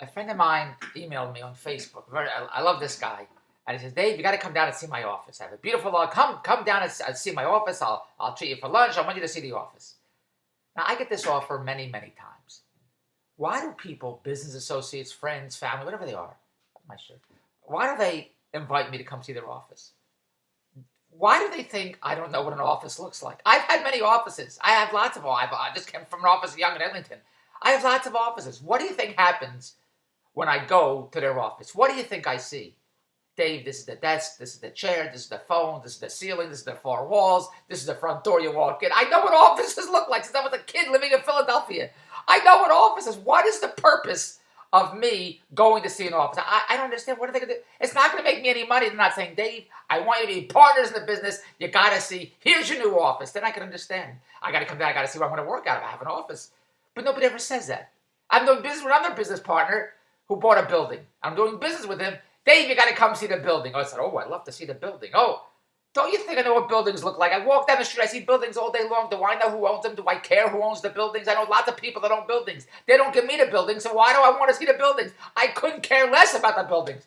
A friend of mine emailed me on Facebook. I love this guy. And he says, Dave, you got to come down and see my office. I have a beautiful lawn. Come down and see my office. I'll treat you for lunch. I want you to see the office. Now, I get this offer many, many times. Why do people, business associates, friends, family, whatever they are, my shirt, why do they invite me to come see their office? Why do they think I don't know what an office looks like? I've had many offices. I have lots of offices. I just came from an office young in Edmonton. I have lots of offices. What do you think happens when I go to their office? What do you think I see? Dave, this is the desk, this is the chair, this is the phone, this is the ceiling, this is the four walls, this is the front door you walk in. I know what offices look like since I was a kid living in Philadelphia. I know what offices. What is the purpose of me going to see an office? I don't understand. What are they going to do? It's not going to make me any money. They're not saying, Dave, I want you to be partners in the business. You got to see, here's your new office. Then I can understand. I got to come down. I got to see where I'm going to work out of. I have an office. But nobody ever says that. I'm doing business with another business partner who bought a building. I'm doing business with him. Dave, you got to come see the building. Oh, I said, I'd love to see the building. Oh, don't you think I know what buildings look like? I walk down the street, I see buildings all day long. Do I know who owns them? Do I care who owns the buildings? I know lots of people that own buildings. They don't give me the buildings, so why do I want to see the buildings? I couldn't care less about the buildings.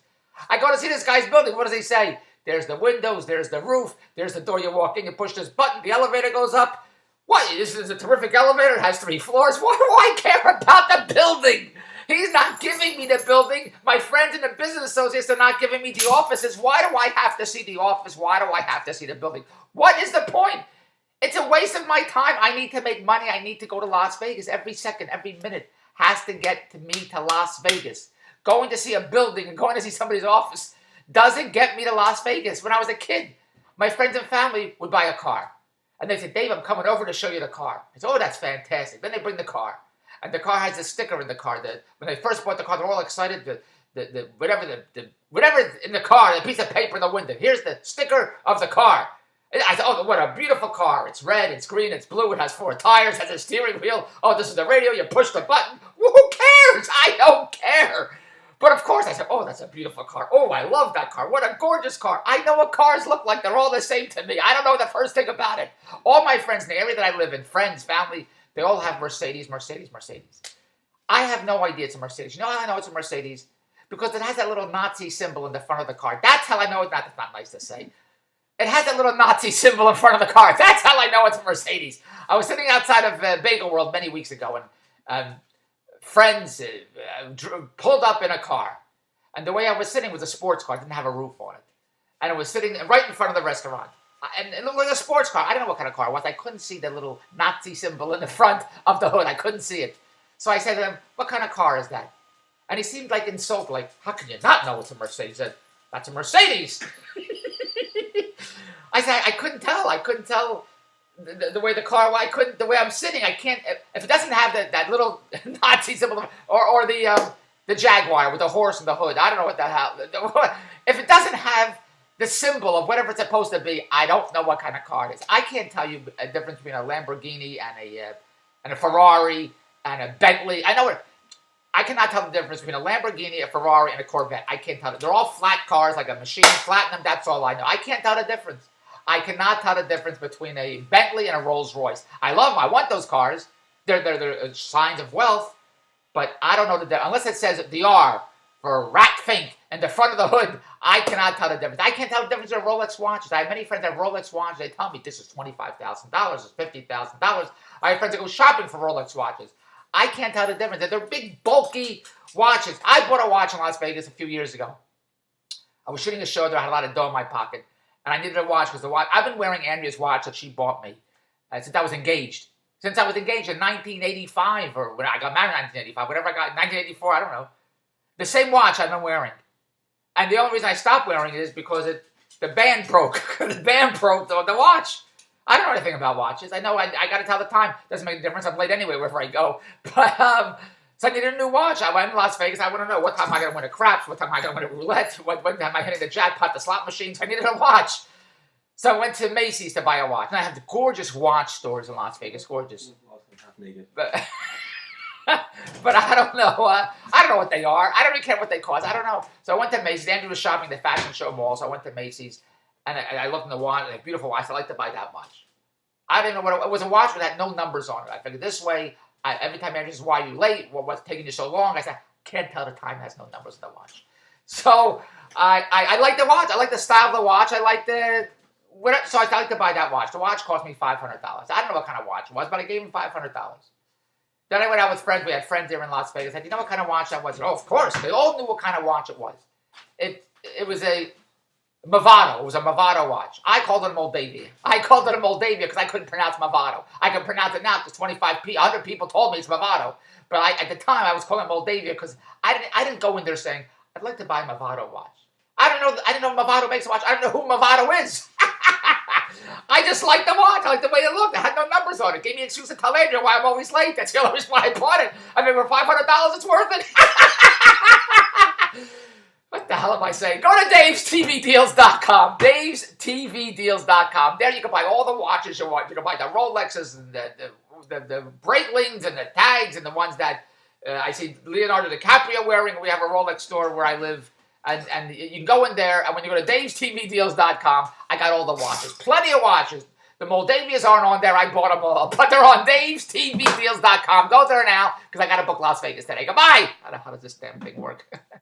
I go to see this guy's building. What does he say? There's the windows, there's the roof, there's the door you walk in, you push this button, the elevator goes up. What? This is a terrific elevator. It has 3 floors. Why do I care about the building? He's not giving me the building. My friends in the business associates are not giving me the offices. Why do I have to see the office? Why do I have to see the building? What is the point? It's a waste of my time. I need to make money. I need to go to Las Vegas. Every second, every minute has to get to me to Las Vegas. Going to see a building and going to see somebody's office doesn't get me to Las Vegas. When I was a kid, my friends and family would buy a car. And they said, Dave, I'm coming over to show you the car. I said, oh, that's fantastic. Then they bring the car. And the car has a sticker in the car. When they first bought the car, they're all excited. Whatever in the car, the piece of paper in the window. Here's the sticker of the car. I said, oh, what a beautiful car. It's red, it's green, it's blue. It has 4 tires, has a steering wheel. Oh, this is the radio. You push the button. Who cares? I don't care. But of course, I said, oh, that's a beautiful car. Oh, I love that car. What a gorgeous car. I know what cars look like. They're all the same to me. I don't know the first thing about it. All my friends in the area that I live in, friends, family, they all have Mercedes, Mercedes, Mercedes. I have no idea it's a Mercedes. You know how I know it's a Mercedes? Because it has that little Nazi symbol in the front of the car. That's how I know it's not. That's not nice to say. It has that little Nazi symbol in front of the car. That's how I know it's a Mercedes. I was sitting outside of Bagel World many weeks ago, and friends pulled up in a car. And the way I was sitting was a sports car. It didn't have a roof on it. And it was sitting right in front of the restaurant. And it looked like a sports car. I don't know what kind of car it was. I couldn't see the little Nazi symbol in the front of the hood. I couldn't see it. So I said to him, what kind of car is that? And he seemed like insulted, like, how can you not know it's a Mercedes? He said, that's a Mercedes. I said, I couldn't tell. I couldn't tell the way the car, the way I'm sitting, I can't, if it doesn't have that little Nazi symbol, or the Jaguar with the horse in the hood, I don't know what the hell, if it doesn't have the symbol of whatever it's supposed to be, I don't know what kind of car it is. I can't tell you a difference between a Lamborghini and a Ferrari and a Bentley. I cannot tell the difference between a Lamborghini, a Ferrari, and a Corvette. I can't tell it. They're all flat cars, like a machine flattened them. That's all I know. I can't tell the difference. I cannot tell the difference between a Bentley and a Rolls Royce. I love them. I want those cars. They're signs of wealth, but I don't know the difference. Unless it says the R for Rat Fink in the front of the hood, I cannot tell the difference. I can't tell the difference in Rolex watches. I have many friends that have Rolex watches. They tell me this is $25,000, this is $50,000. I have friends that go shopping for Rolex watches. I can't tell the difference. They're big, bulky watches. I bought a watch in Las Vegas a few years ago. I was shooting a show there. I had a lot of dough in my pocket. And I needed a watch because the watch, I've been wearing Andrea's watch that she bought me since I was engaged. Since I was engaged in 1985, or when I got married in 1985, whatever I got, 1984, I don't know. The same watch I've been wearing. And the only reason I stopped wearing it is because the band broke. The band broke the watch. I don't know anything about watches. I know I got to tell the time. Doesn't make a difference. I'm late anyway wherever I go. But so I needed a new watch. I went to Las Vegas. I want to know what time am I going to win a craps, what time am I going to win a roulette, when am I hitting the jackpot, the slot machines. I needed a watch. So I went to Macy's to buy a watch. And I have the gorgeous watch stores in Las Vegas. Gorgeous. But I don't know. I don't know what they are. I don't even care what they cost. I don't know. So I went to Macy's. Andrew was shopping at the fashion show mall. So I went to Macy's. And I looked in the watch, and a beautiful watch. I'd like to buy that watch. I didn't know what it was. A watch that had no numbers on it. I figured this way, every time Andrew says, why are you late? What's taking you so long? I said, Can't tell the time, has no numbers on the watch. So I like the watch. I like the style of the watch. I like the so I like to buy that watch. The watch cost me $500. I don't know what kind of watch it was, but I gave him $500. Then I went out with friends. We had friends there in Las Vegas. I said, you know what kind of watch that was? Oh, of course. They all knew what kind of watch it was. It was a Movado. It was a Movado watch. I called it a Moldavia. I called it a Moldavia because I couldn't pronounce Movado. I can pronounce it now because 100 people told me it's Movado. But at the time, I was calling it Moldavia because I didn't go in there saying, I'd like to buy a Movado watch. I didn't know Movado makes a watch. I don't know who Movado is. I just liked the watch. I liked the way it looked. It had no numbers on it. Gave me an excuse to tell Adrian why I'm always late. That's the only reason why I bought it. I mean, for $500, it's worth it. What the hell am I saying? Go to DavesTVDeals.com. DavesTVDeals.com. There you can buy all the watches you want. You can buy the Rolexes and the Breitlings and the tags and the ones that I see Leonardo DiCaprio wearing. We have a Rolex store where I live. And you can go in there, and when you go to DavesTVDeals.com, I got all the watches. Plenty of watches. The Moldavias aren't on there. I bought them all. But they're on DavesTVDeals.com. Go there now, because I got to book Las Vegas today. Goodbye. How does this damn thing work?